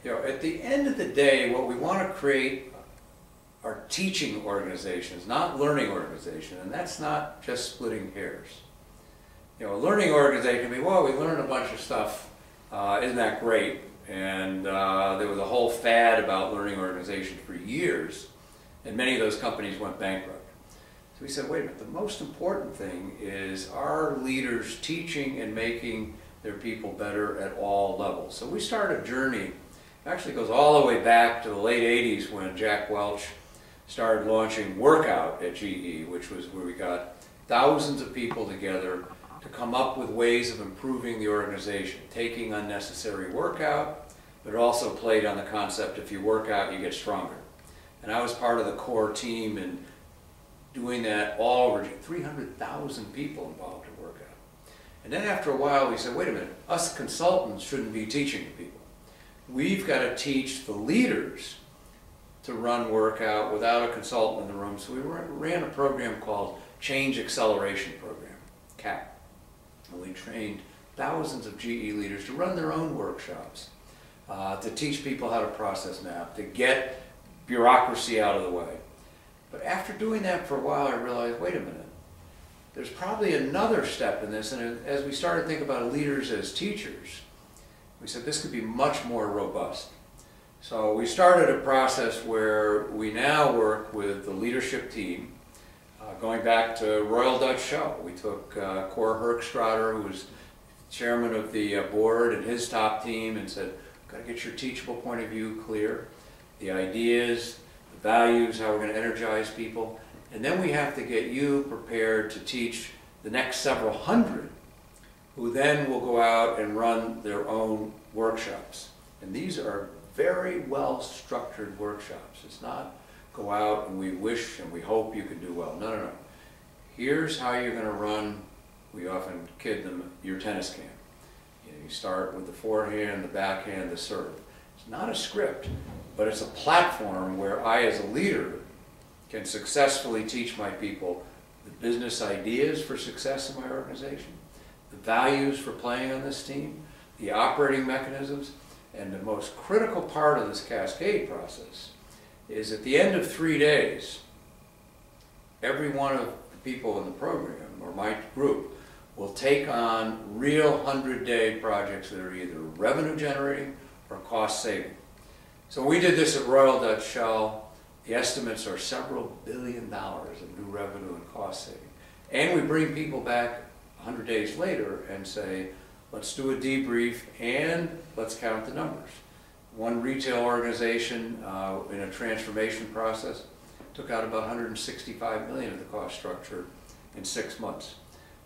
At the end of the day, what we want to create are teaching organizations, not learning organizations, and that's not just splitting hairs. A learning organization can be, well, we learned a bunch of stuff, isn't that great? And there was a whole fad about learning organizations for years, and many of those companies went bankrupt. So we said, wait a minute, the most important thing is our leaders teaching and making their people better at all levels. So we started a journey, actually goes all the way back to the late 80s when Jack Welch started launching Workout at GE, which was where we got thousands of people together to come up with ways of improving the organization, taking unnecessary workout, but it also played on the concept if you work out, you get stronger. And I was part of the core team in doing that all over, 300,000 people involved in workout. And then after a while we said, wait a minute, us consultants shouldn't be teaching the people. We've got to teach the leaders to run workout without a consultant in the room. So we ran a program called Change Acceleration Program, CAP. And we trained thousands of GE leaders to run their own workshops, to teach people how to process MAP, to get bureaucracy out of the way. But after doing that for a while, I realized, wait a minute, there's probably another step in this. And as we started to think about leaders as teachers, we said this could be much more robust. So we started a process where we now work with the leadership team, going back to Royal Dutch Shell. We took Cor Herkstrader, who was chairman of the board, and his top team, and said, got to get your teachable point of view clear, the ideas, the values, how we're going to energize people, and then we have to get you prepared to teach the next several hundred, who then will go out and run their own workshops. And these are very well structured workshops. It's not go out and we wish and we hope you can do well. No, no, no. Here's how you're going to run, we often kid them, your tennis game. You start with the forehand, the backhand, the serve. It's not a script, but it's a platform where I as a leader can successfully teach my people the business ideas for success in my organization, the values for playing on this team, the operating mechanisms, and the most critical part of this cascade process is at the end of 3 days, every one of the people in the program, or my group, will take on real 100-day projects that are either revenue generating or cost saving. So we did this at Royal Dutch Shell. The estimates are several $1 billion of new revenue and cost saving. And we bring people back 100 days later and say, let's do a debrief and let's count the numbers. One retail organization in a transformation process took out about $165 million of the cost structure in 6 months.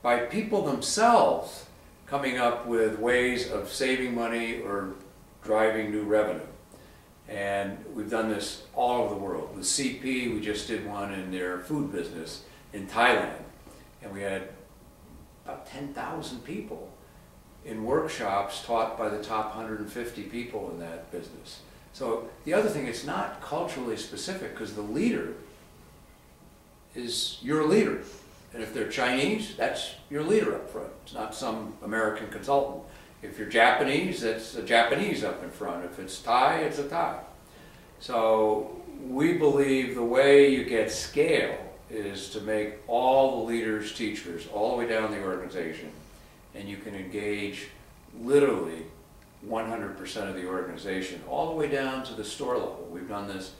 By people themselves coming up with ways of saving money or driving new revenue. And we've done this all over the world. With CP, we just did one in their food business in Thailand. And we had about 10,000 people in workshops taught by the top 150 people in that business. So the other thing, it's not culturally specific because the leader is your leader. And if they're Chinese, that's your leader up front. It's not some American consultant. If you're Japanese, that's a Japanese up in front. If it's Thai, it's a Thai. So we believe the way you get scale is to make all the leaders teachers all the way down the organization, and you can engage literally 100% of the organization all the way down to the store level. We've done this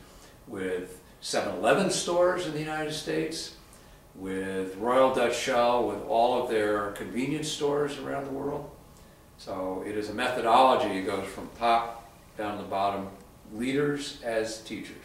with 7-Eleven stores in the United States, with Royal Dutch Shell, with all of their convenience stores around the world. So it is a methodology that goes from top down to bottom, leaders as teachers.